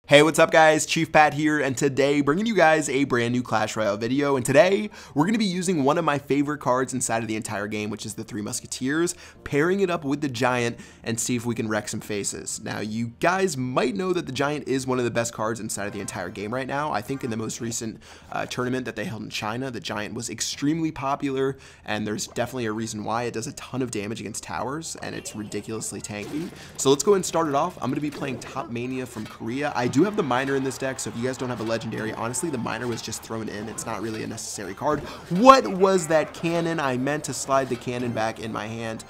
Hey, what's up guys? Chief Pat here, and today bringing you guys a brand new Clash Royale video. And today we're going to be using one of my favorite cards inside of the entire game, which is the Three Musketeers, pairing it up with the Giant and see if we can wreck some faces. Now, you guys might know that the Giant is one of the best cards inside of the entire game right now. I think in the most recent tournament that they held in China, the Giant was extremely popular, and there's definitely a reason why. It does a ton of damage against towers, and it's ridiculously tanky. So let's go ahead and start it off. I'm going to be playing Top Mania from Korea. I do have the Miner in this deck, so if you guys don't have a legendary, honestly, the Miner was just thrown in. It's not really a necessary card. What was that cannon? I meant to slide the cannon back in my hand.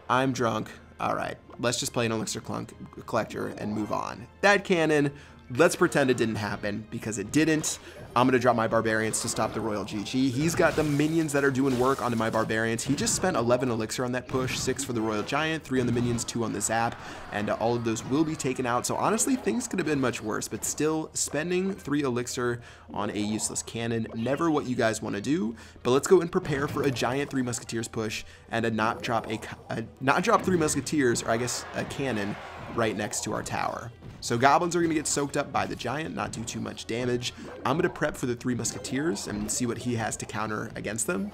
I'm drunk. All right, let's just play an Elixir Collector and move on. That cannon, let's pretend it didn't happen because it didn't. I'm going to drop my Barbarians to stop the Royal GG. He's got the minions that are doing work onto my Barbarians. He just spent 11 Elixir on that push, 6 for the Royal Giant, 3 on the minions, 2 on the Zap, and all of those will be taken out. So honestly, things could have been much worse, but still, spending 3 Elixir on a useless cannon, never what you guys want to do. But let's go and prepare for a Giant 3 Musketeers push and not drop 3 Musketeers, or I guess a cannon, right next to our tower. So goblins are going to get soaked up by the Giant, not do too much damage. I'm going to prep for the 3 Musketeers and see what he has to counter against them.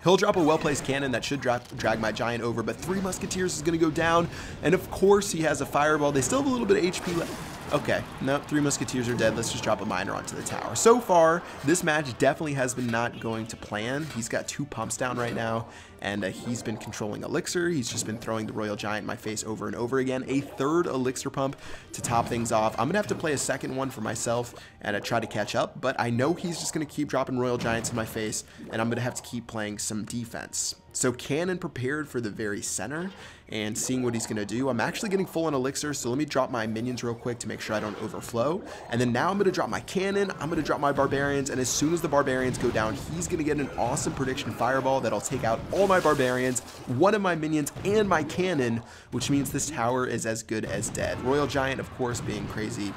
He'll drop a well-placed cannon that should drag my Giant over, but 3 Musketeers is going to go down, and of course he has a fireball. They still have a little bit of HP left. Okay, nope, 3 Musketeers are dead. Let's just drop a Miner onto the tower. So far, this match definitely has been not going to plan. He's got 2 pumps down right now, and he's been controlling Elixir. He's just been throwing the Royal Giant in my face over and over again. A 3rd Elixir pump to top things off. I'm going to have to play a 2nd one for myself and try to catch up, but I know he's just going to keep dropping Royal Giants in my face, and I'm going to have to keep playing some defense. So cannon prepared for the very center and seeing what he's going to do. I'm actually getting full on Elixir, so let me drop my minions real quick to make sure I don't overflow. And then now I'm going to drop my cannon, I'm going to drop my Barbarians, and as soon as the Barbarians go down, he's going to get an awesome prediction fireball that'll take out all my Barbarians, one of my minions, and my cannon, which means this tower is as good as dead. Royal Giant, of course, being crazy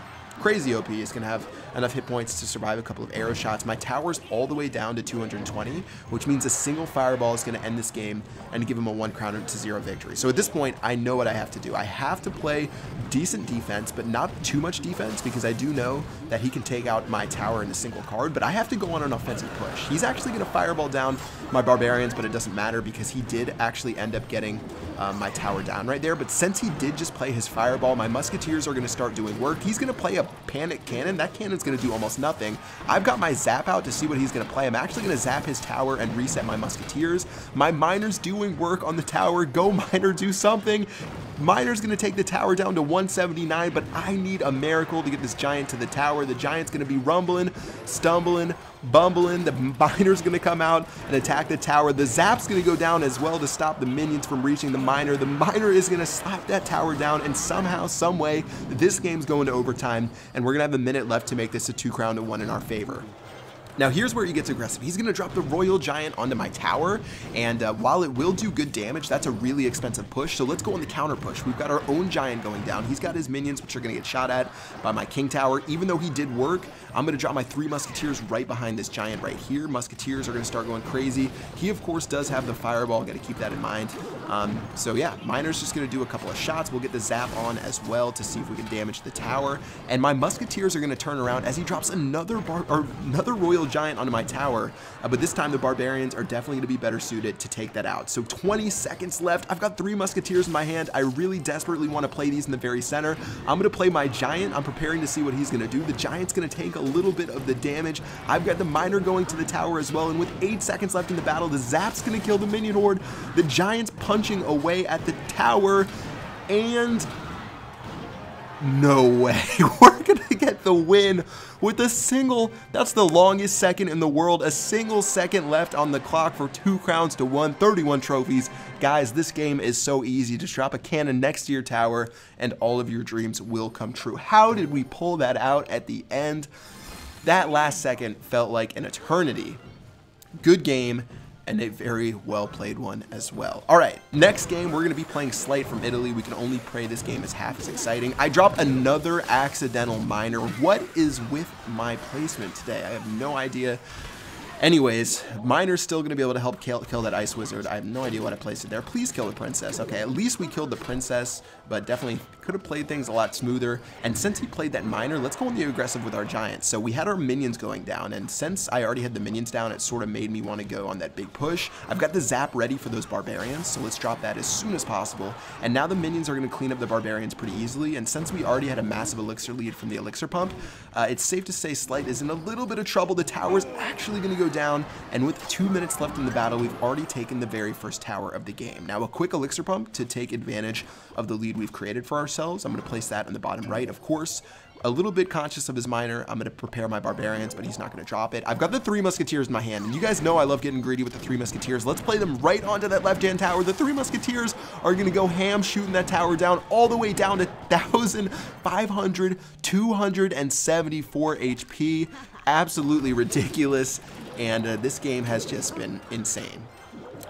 OP, is going to have enough hit points to survive a couple of arrow shots. My tower's all the way down to 220, which means a single fireball is going to end this game and give him a 1 counter to 0 victory. So at this point, I know what I have to do. I have to play decent defense, but not too much defense, because I do know that he can take out my tower in a single card, but I have to go on an offensive push. He's actually going to fireball down my Barbarians, but it doesn't matter because he did actually end up getting my tower down right there. But since he did just play his fireball, my Musketeers are going to start doing work. He's going to play a panic cannon. That cannon's going to do almost nothing. I've got my Zap out to see what he's going to play. I'm actually going to zap his tower and reset my Musketeers. My Miner's doing work on the tower. Go Miner, do something. Miner's going to take the tower down to 179, but I need a miracle to get this Giant to the tower. The Giant's going to be rumbling, stumbling, bumbling. The Miner's going to come out and attack the tower. The Zap's going to go down as well to stop the minions from reaching the Miner. The Miner is going to slap that tower down, and somehow, some way, this game's going to overtime, and we're going to have a minute left to make this a 2-1 in our favor. Now here's where he gets aggressive. He's going to drop the Royal Giant onto my tower, and while it will do good damage, that's a really expensive push, so let's go on the counter push. We've got our own Giant going down. He's got his minions, which are going to get shot at by my King Tower. Even though he did work, I'm going to drop my 3 Musketeers right behind this Giant right here. Musketeers are going to start going crazy. He, of course, does have the fireball. Got to keep that in mind. So yeah, Miner's just going to do a couple of shots. We'll get the Zap on as well to see if we can damage the tower, and my Musketeers are going to turn around as he drops another Royal Giant onto my tower, but this time the Barbarians are definitely going to be better suited to take that out. So 20 seconds left. I've got 3 Musketeers in my hand. I really desperately want to play these in the very center. I'm going to play my Giant. I'm preparing to see what he's going to do. The Giant's going to take a little bit of the damage. I've got the Miner going to the tower as well, and with 8 seconds left in the battle, the Zap's going to kill the minion horde. The Giant's punching away at the tower, and no way. We're going to get the win with a single. That's the longest second in the world. A single second left on the clock for 2 crowns to 1, 31 trophies. Guys, this game is so easy. Just drop a cannon next to your tower and all of your dreams will come true. How did we pull that out at the end? That last second felt like an eternity. Good game, and a very well played one as well. All right, next game, we're gonna be playing Slight from Italy. We can only pray this game is half as exciting. I dropped another accidental Miner. What is with my placement today? I have no idea. Anyways, Miner's still going to be able to help kill that Ice Wizard. I have no idea what I placed it there. Please kill the Princess. Okay, at least we killed the Princess, but definitely could have played things a lot smoother. And since he played that Miner, let's go on the aggressive with our Giant. So we had our minions going down, and since I already had the minions down, it sort of made me want to go on that big push. I've got the Zap ready for those Barbarians, so let's drop that as soon as possible. And now the minions are going to clean up the Barbarians pretty easily, and since we already had a massive Elixir lead from the Elixir Pump, it's safe to say Slight is in a little bit of trouble. The tower's actually going to go down, and with 2 minutes left in the battle, we've already taken the very first tower of the game. Now a quick Elixir Pump to take advantage of the lead we've created for ourselves. I'm going to place that in the bottom right, of course. A little bit conscious of his Miner. I'm going to prepare my Barbarians, but he's not going to drop it. I've got the 3 Musketeers in my hand, and you guys know I love getting greedy with the 3 Musketeers. Let's play them right onto that left-hand tower. The 3 Musketeers are going to go ham shooting that tower down all the way down to 274 HP. Absolutely ridiculous, and this game has just been insane.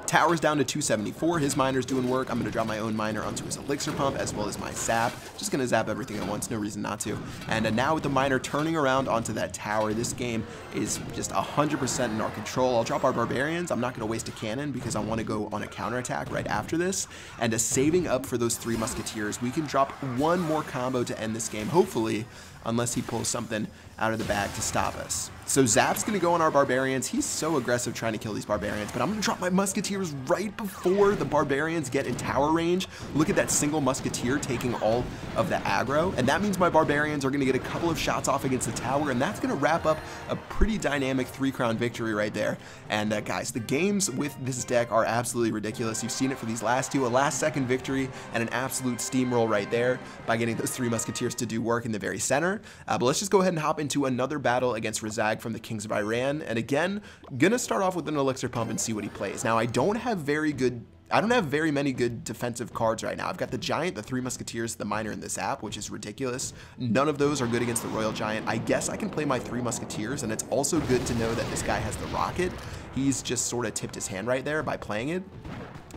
Tower's down to 274. His Miner's doing work. I'm going to drop my own Miner onto his Elixir Pump as well as my Zap. Just going to zap everything at once. No reason not to. And now with the Miner turning around onto that tower, this game is just 100% in our control. I'll drop our Barbarians. I'm not going to waste a cannon because I want to go on a counterattack right after this. And saving up for those 3 Musketeers, we can drop one more combo to end this game, hopefully, unless he pulls something out of the bag to stop us. So Zap's going to go on our Barbarians. He's so aggressive trying to kill these Barbarians, but I'm going to drop my Musketeers right before the Barbarians get in tower range. Look at that single Musketeer taking all of the aggro, and that means my Barbarians are going to get a couple of shots off against the tower, and that's going to wrap up a pretty dynamic 3-crown victory right there. And guys, the games with this deck are absolutely ridiculous. You've seen it for these last 2, a last-second victory and an absolute steamroll right there by getting those 3 Musketeers to do work in the very center. But let's just go ahead and hop into another battle against Razag from the Kings of Iran, and again, gonna start off with an Elixir Pump and see what he plays. Now, I don't have very many good defensive cards right now. I've got the Giant, the 3 Musketeers, the Miner, and the Zap, which is ridiculous. None of those are good against the Royal Giant. I guess I can play my 3 Musketeers, and it's also good to know that this guy has the Rocket. He's just sort of tipped his hand right there by playing it.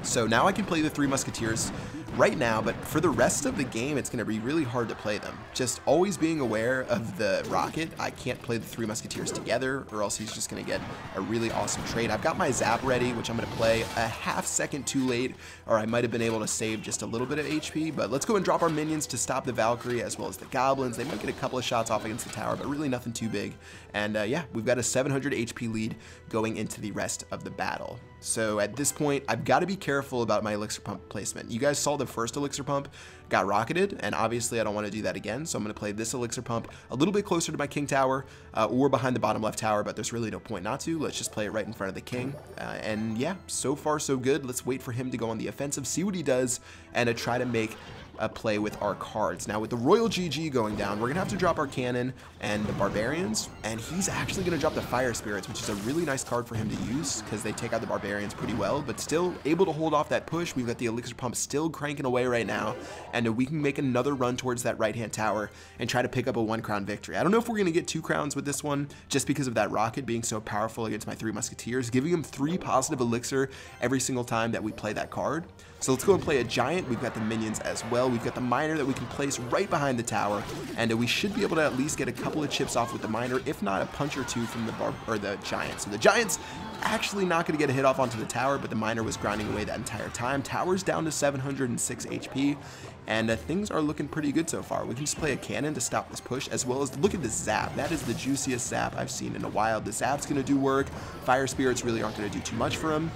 So now I can play the 3 Musketeers right now, but for the rest of the game, it's going to be really hard to play them. Just always being aware of the Rocket. I can't play the 3 Musketeers together, or else he's just going to get a really awesome trade. I've got my Zap ready, which I'm going to play a half second too late, or I might have been able to save just a little bit of HP, but let's go and drop our minions to stop the Valkyrie as well as the Goblins. They might get a couple of shots off against the tower, but really nothing too big. And yeah, we've got a 700 HP lead going into the rest of the battle. So at this point, I've got to be careful about my Elixir Pump placement. You guys saw the first Elixir Pump got rocketed, and obviously I don't want to do that again, so I'm going to play this Elixir Pump a little bit closer to my King Tower, or behind the bottom left tower, but there's really no point not to. Let's just play it right in front of the King, and yeah, so far so good. Let's wait for him to go on the offensive, see what he does, and try to make a play with our cards. Now with the Royal GG going down, we're gonna have to drop our Cannon and the Barbarians, and he's actually gonna drop the Fire Spirits, which is a really nice card for him to use because they take out the Barbarians pretty well, but still able to hold off that push. We've got the Elixir Pump still cranking away right now, and we can make another run towards that right-hand tower and try to pick up a 1-crown victory. I don't know if we're gonna get 2 crowns with this one, just because of that Rocket being so powerful against my 3 Musketeers, giving him 3 positive elixir every single time that we play that card. So let's go and play a Giant. We've got the minions as well. We've got the Miner that we can place right behind the tower, and we should be able to at least get a couple of chips off with the Miner, if not a punch or 2 from the Giant. So the Giant's actually not going to get a hit off onto the tower, but the Miner was grinding away that entire time. Tower's down to 706 HP, and things are looking pretty good so far. We can just play a Cannon to stop this push, as well as look at the Zap. That is the juiciest Zap I've seen in a while. The Zap's going to do work. Fire Spirits really aren't going to do too much for him.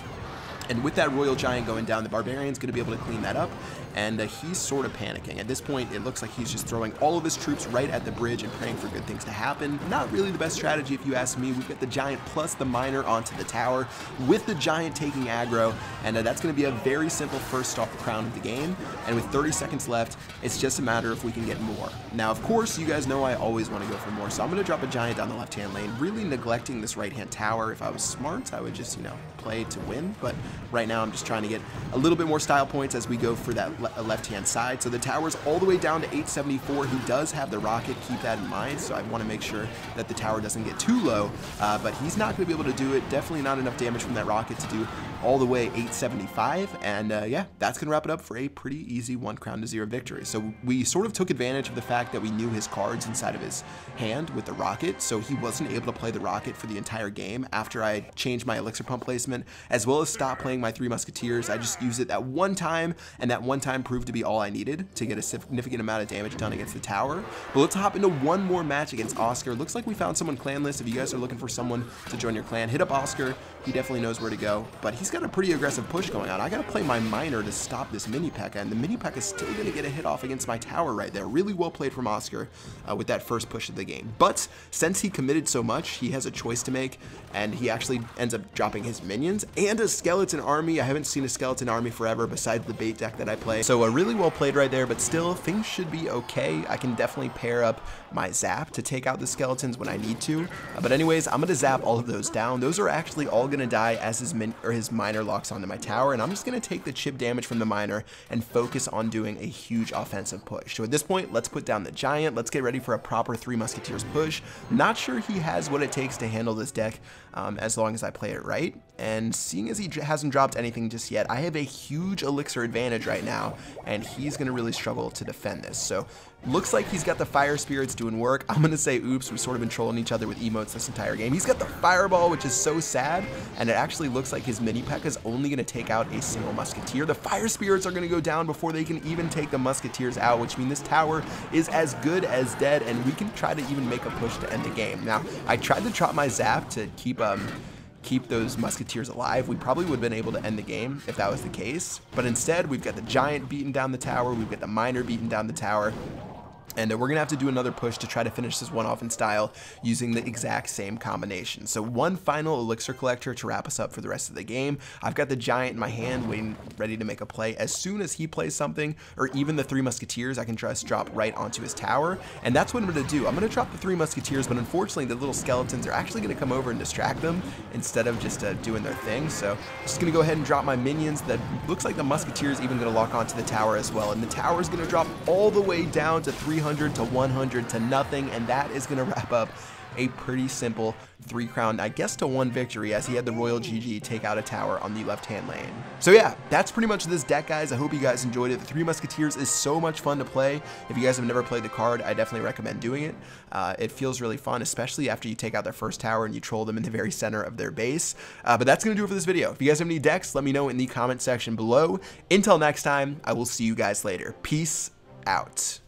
And with that Royal Giant going down, the Barbarian's going to be able to clean that up, and he's sort of panicking. At this point, it looks like he's just throwing all of his troops right at the bridge and praying for good things to happen. Not really the best strategy if you ask me. We've got the Giant plus the Miner onto the tower, with the Giant taking aggro, and that's going to be a very simple first crown of the game. And with 30 seconds left, it's just a matter if we can get more. Now, of course, you guys know I always want to go for more, so I'm going to drop a Giant down the left-hand lane, really neglecting this right-hand tower. If I was smart, I would just, play to win, but right now I'm just trying to get a little bit more style points as we go for that left-hand side. So the tower's all the way down to 874. He does have the Rocket, keep that in mind, so I want to make sure that the tower doesn't get too low, but he's not going to be able to do it. Definitely not enough damage from that Rocket to do all the way 875, and yeah, that's gonna wrap it up for a pretty easy 1 crown to 0 victory. So we sort of took advantage of the fact that we knew his cards inside of his hand with the rocket, so he wasn't able to play the rocket for the entire game after I changed my elixir pump placement, as well as stopped playing my 3 musketeers. I just used it that one time, and that one time proved to be all I needed to get a significant amount of damage done against the tower. But let's hop into one more match against Oscar. Looks like we found someone clanless. If you guys are looking for someone to join your clan, hit up Oscar. He definitely knows where to go, but he's got a pretty aggressive push going on. I gotta play my miner to stop this mini P.E.K.K.A, and the mini P.E.K.K.A is still gonna get a hit off against my tower right there. Really well played from Oscar with that first push of the game. But since he committed so much, he has a choice to make, and he actually ends up dropping his minions and a skeleton army. I haven't seen a skeleton army forever besides the bait deck that I play. So really well played right there, but still things should be okay. I can definitely pair up my zap to take out the skeletons when I need to. But anyways, I'm gonna zap all of those down. Those are actually all gonna die as his miner locks onto my tower, and I'm just gonna take the chip damage from the miner and focus on doing a huge offensive push. So at this point, let's put down the giant. Let's get ready for a proper 3 musketeers push. Not sure he has what it takes to handle this deck as long as I play it right. And seeing as he hasn't dropped anything just yet, I have a huge elixir advantage right now, and he's gonna really struggle to defend this. So looks like he's got the fire spirits doing work. I'm gonna say oops, we've sort of been trolling each other with emotes this entire game. He's got the fireball, which is so sad, and it actually looks like his mini P.E.K.K.A is only gonna take out a single musketeer. The fire spirits are gonna go down before they can even take the musketeers out, which means this tower is as good as dead, and we can try to even make a push to end the game. Now, I tried to drop my zap to keep those musketeers alive. We probably would have been able to end the game if that was the case, but instead we've got the giant beating down the tower, we've got the miner beating down the tower, and we're gonna have to do another push to try to finish this one off in style using the exact same combination. So one final elixir collector to wrap us up for the rest of the game. I've got the giant in my hand waiting, ready to make a play. As soon as he plays something, or even the 3 musketeers, I can just drop right onto his tower, and that's what I'm gonna do. I'm gonna drop the 3 musketeers, but unfortunately the little skeletons are actually gonna come over and distract them instead of just doing their thing. So I'm just gonna go ahead and drop my minions. That looks like the musketeers even gonna lock onto the tower as well, and the tower is gonna drop all the way down to 300 to 100 to nothing, and that is going to wrap up a pretty simple 3 crown, I guess, to 1 victory, as he had the Royal GG take out a tower on the left-hand lane. So yeah, that's pretty much this deck, guys. I hope you guys enjoyed it. The 3 Musketeers is so much fun to play. If you guys have never played the card, I definitely recommend doing it. It feels really fun, especially after you take out their first tower and you troll them in the very center of their base. But that's going to do it for this video. If you guys have any decks, let me know in the comment section below. Until next time, I will see you guys later. Peace out.